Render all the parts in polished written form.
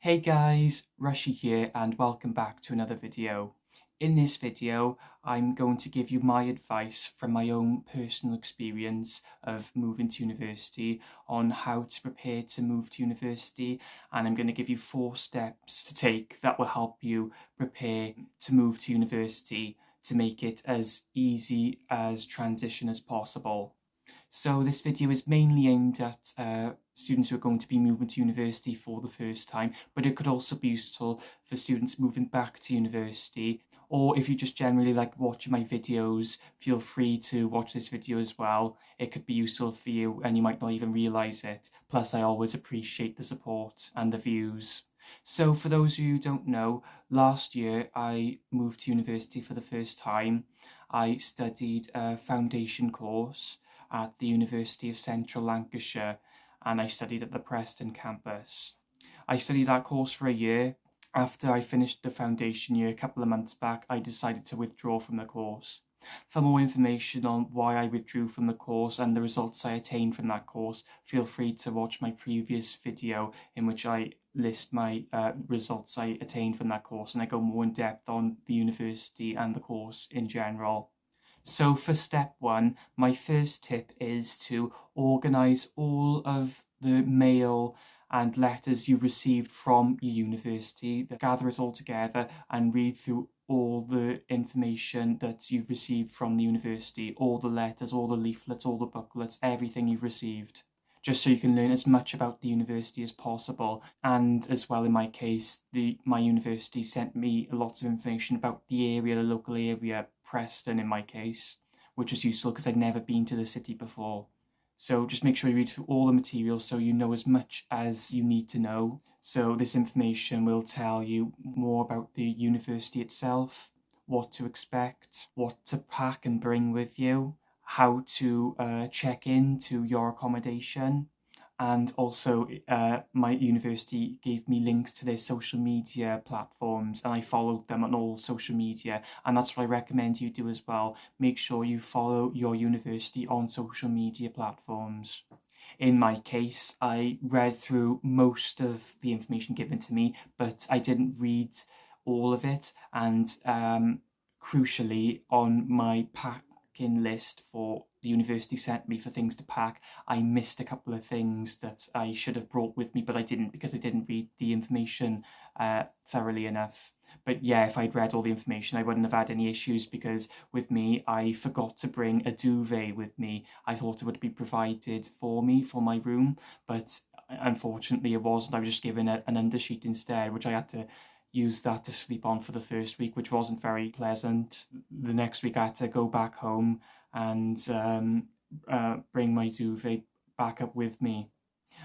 Hey guys, Rushy here and welcome back to another video. In this video, I'm going to give you my advice from my own personal experience of moving to university on how to prepare to move to university, and I'm going to give you 4 steps to take that will help you prepare to move to university to make it as easy as transition as possible. So this video is mainly aimed at students who are going to be moving to university for the first time, but it could also be useful for students moving back to university, or if you just generally like watching my videos, feel free to watch this video as well. It could be useful for you and you might not even realise it. Plus, I always appreciate the support and the views. So for those of you who don't know, last year I moved to university for the first time. I studied a foundation course at the University of Central Lancashire, and I studied at the Preston campus. I studied that course for a year. After I finished the foundation year a couple of months back, I decided to withdraw from the course. For more information on why I withdrew from the course and the results I attained from that course, feel free to watch my previous video in which I list my results I attained from that course, and I go more in depth on the university and the course in general. So for step 1, my first tip is to organise all of the mail and letters you've received from your university. Gather it all together and read through all the information that you've received from the university, all the letters, all the leaflets, all the booklets, everything you've received, just so you can learn as much about the university as possible. And as well, in my case, my university sent me lots of information about the area, the local area, Preston in my case, which was useful because I'd never been to the city before. So just make sure you read through all the materials so you know as much as you need to know. So this information will tell you more about the university itself, what to expect, what to pack and bring with you, how to check into your accommodation, and also my university gave me links to their social media platforms and I followed them on all social media, and that's what I recommend you do as well. Make sure you follow your university on social media platforms. In my case, I read through most of the information given to me, but I didn't read all of it, and crucially, on my packing list for the university sent me for things to pack, I missed a couple of things that I should have brought with me, but I didn't because I didn't read the information thoroughly enough. But yeah, if I'd read all the information, I wouldn't have had any issues, because with me, I forgot to bring a duvet with me. I thought it would be provided for me for my room, but unfortunately it wasn't. I was just given an undersheet instead, which I had to use that to sleep on for the first week, which wasn't very pleasant. The next week I had to go back home and bring my duvet back up with me.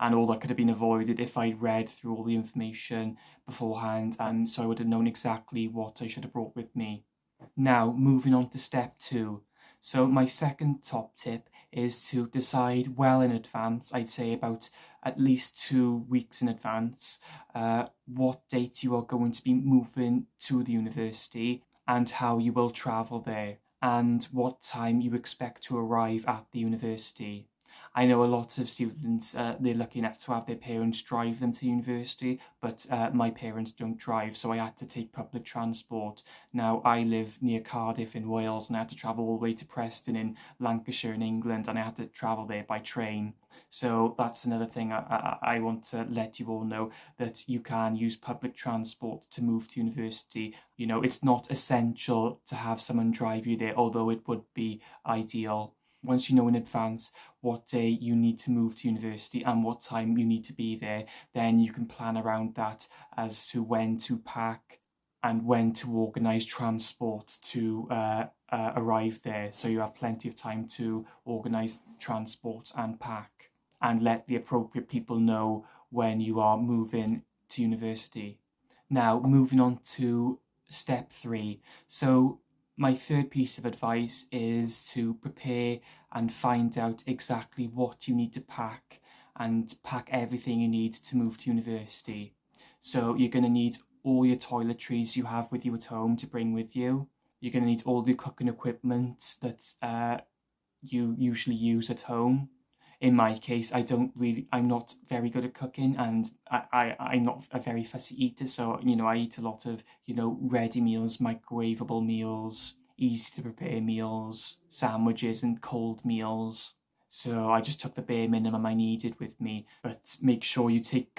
And all that could have been avoided if I'd read through all the information beforehand, and so I would have known exactly what I should have brought with me. Now, moving on to step 2. So my second top tip is to decide well in advance, I'd say about at least 2 weeks in advance, what date you are going to be moving to the university and how you will travel there, and what time you expect to arrive at the university. I know a lot of students, they're lucky enough to have their parents drive them to university, but my parents don't drive, so I had to take public transport. Now, I live near Cardiff in Wales, and I had to travel all the way to Preston in Lancashire in England, and I had to travel there by train. So that's another thing I want to let you all know, that you can use public transport to move to university. You know, it's not essential to have someone drive you there, although it would be ideal. Once you know in advance what day you need to move to university and what time you need to be there, then you can plan around that as to when to pack and when to organise transport to arrive there. So you have plenty of time to organise transport and pack, and let the appropriate people know when you are moving to university. Now, moving on to step 3. So my third piece of advice is to prepare and find out exactly what you need to pack, and pack everything you need to move to university. So you're going to need all your toiletries you have with you at home to bring with you. You're going to need all the cooking equipment that you usually use at home. In my case, I'm not very good at cooking, and I'm not a very fussy eater. So, I eat a lot of, ready meals, microwavable meals, easy to prepare meals, sandwiches and cold meals. So I just took the bare minimum I needed with me, but make sure you take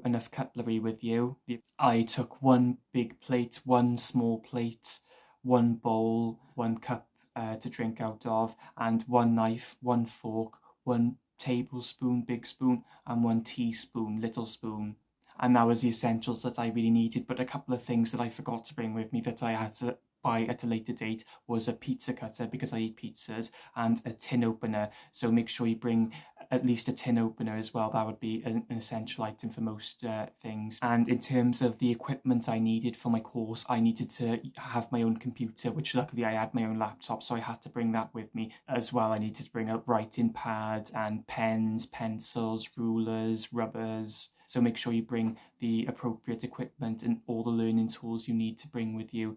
enough cutlery with you. I took one big plate, one small plate, one bowl, one cup to drink out of, and one knife, one fork, one tablespoon, big spoon, and one teaspoon, little spoon. And that was the essentials that I really needed. But a couple of things that I forgot to bring with me that I had to buy at a later date was a pizza cutter, because I eat pizzas, and a tin opener. So make sure you bring at least a tin opener as well. That would be an essential item for most things. And in terms of the equipment I needed for my course, I needed to have my own computer, which luckily I had my own laptop, so I had to bring that with me as well. I needed to bring a writing pad and pens, pencils, rulers, rubbers. So make sure you bring the appropriate equipment and all the learning tools you need to bring with you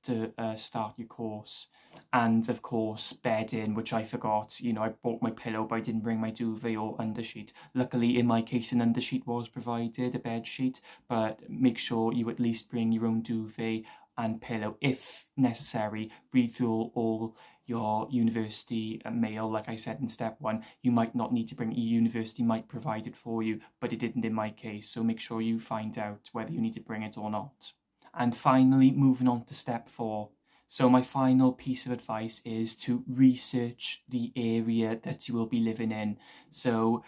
to start your course. And of course, bedding, which I forgot. I bought my pillow, but I didn't bring my duvet or undersheet. Luckily, in my case, an undersheet was provided, a bed sheet, but make sure you at least bring your own duvet and pillow if necessary. Read through all your university mail. Like I said in step 1, you might not need to bring it. Your university might provide it for you, but it didn't in my case. So make sure you find out whether you need to bring it or not. And finally, moving on to step 4. So my final piece of advice is to research the area that you will be living in. So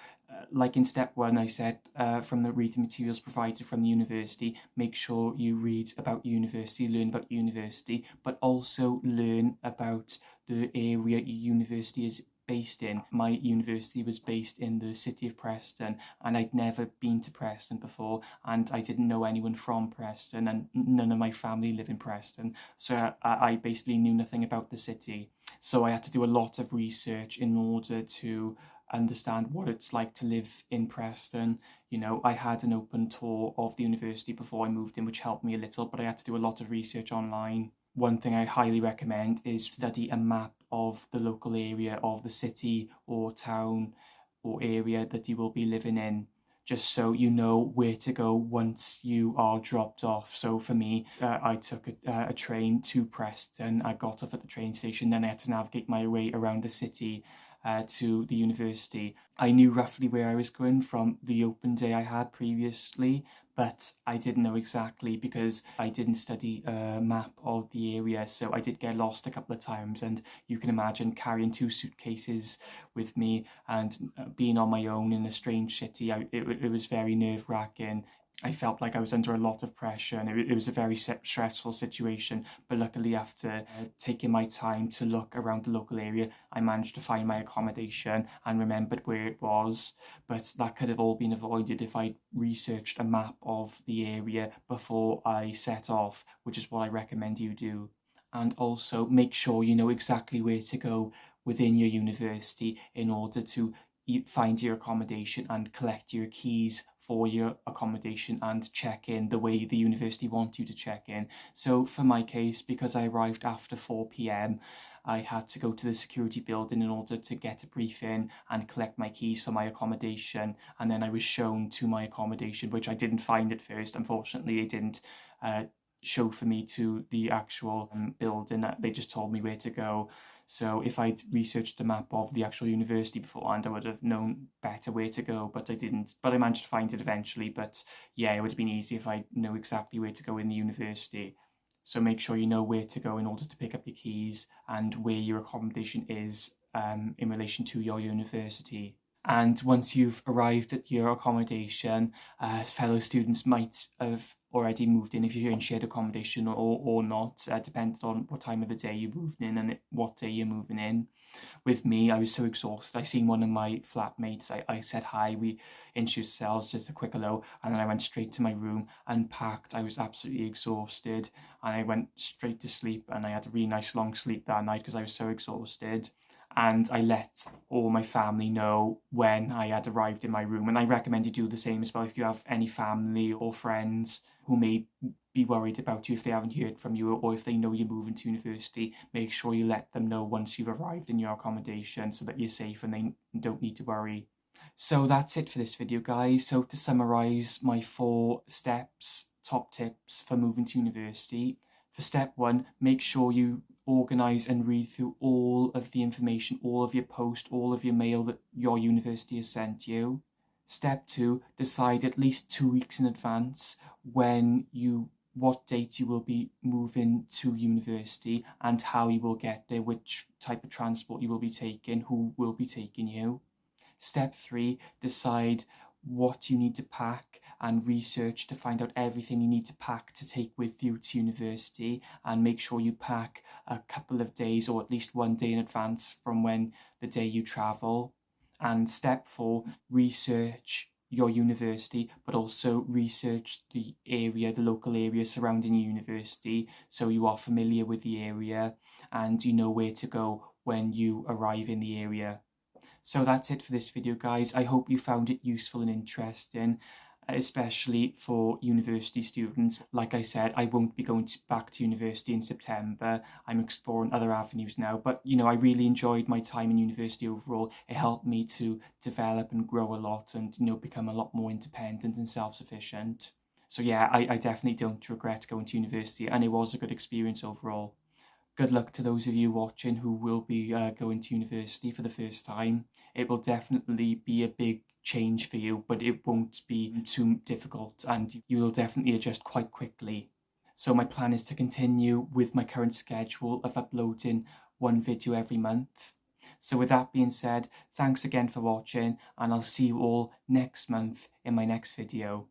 like in step 1, I said, from the reading materials provided from the university, make sure you read about university, learn about university, but also learn about the area your university is based in. My university was based in the city of Preston, and I'd never been to Preston before, and I didn't know anyone from Preston, and none of my family live in Preston, so I basically knew nothing about the city. So I had to do a lot of research in order to understand what it's like to live in Preston. I had an open tour of the university before I moved in, which helped me a little, but I had to do a lot of research online. One thing I highly recommend is study a map of the local area of the city or town or area that you will be living in, just so you know where to go once you are dropped off. So for me, I took a train to Preston. I got off at the train station, then I had to navigate my way around the city to the university. I knew roughly where I was going from the open day I had previously, but I didn't know exactly because I didn't study a map of the area, so I did get lost a couple of times. And you can imagine carrying 2 suitcases with me and being on my own in a strange city. It was very nerve-wracking. I felt like I was under a lot of pressure, and it was a very stressful situation. But luckily, after taking my time to look around the local area, I managed to find my accommodation and remembered where it was. But that could have all been avoided if I researched a map of the area before I set off, which is what I recommend you do. And also make sure you know exactly where to go within your university in order to find your accommodation and collect your keys for your accommodation and check in the way the university want you to check in. So for my case, because I arrived after 4 p.m, I had to go to the security building in order to get a briefing and collect my keys for my accommodation, and then I was shown to my accommodation, which I didn't find at first. Unfortunately, it didn't show for me to the actual building. They just told me where to go. So if I'd researched the map of the actual university beforehand, I would have known better where to go, but I didn't. But I managed to find it eventually. But yeah, it would have been easy if I know exactly where to go in the university. So make sure you know where to go in order to pick up your keys and where your accommodation is in relation to your university. And once you've arrived at your accommodation, fellow students might have already moved in if you're in shared accommodation or not, depending on what time of the day you're moving in and what day you're moving in. With me, I was so exhausted. I seen one of my flatmates. I said hi, we introduced ourselves, just a quick hello, and then I went straight to my room, unpacked. I was absolutely exhausted, and I went straight to sleep, and I had a really nice long sleep that night because I was so exhausted. and I let all my family know when I had arrived in my room. And I recommend you do the same as well if you have any family or friends who may be worried about you if they haven't heard from you, or if they know you're moving to university. Make sure you let them know once you've arrived in your accommodation so that you're safe and they don't need to worry. So that's it for this video, guys. So to summarize my 4 steps, top tips for moving to university. For step 1, make sure you organise and read through all of the information, all of your post, all of your mail that your university has sent you. Step 2, decide at least 2 weeks in advance what date you will be moving to university and how you will get there, which type of transport you will be taking, who will be taking you. Step 3, decide what you need to pack and research to find out everything you need to pack to take with you to university, and make sure you pack a couple of days or at least 1 day in advance from when the day you travel. And step 4, research your university, but also research the local area surrounding your university, so you are familiar with the area and you know where to go when you arrive in the area. So that's it for this video, guys. I hope you found it useful and interesting, especially for university students. Like I said, I won't be going back to university in September. I'm exploring other avenues now, but I really enjoyed my time in university overall. It helped me to develop and grow a lot and become a lot more independent and self-sufficient. So yeah, I definitely don't regret going to university, and it was a good experience overall. Good luck to those of you watching who will be going to university for the first time. It will definitely be a big change for you, but it won't be too difficult and you will definitely adjust quite quickly. So my plan is to continue with my current schedule of uploading 1 video every month. So with that being said, thanks again for watching, and I'll see you all next month in my next video.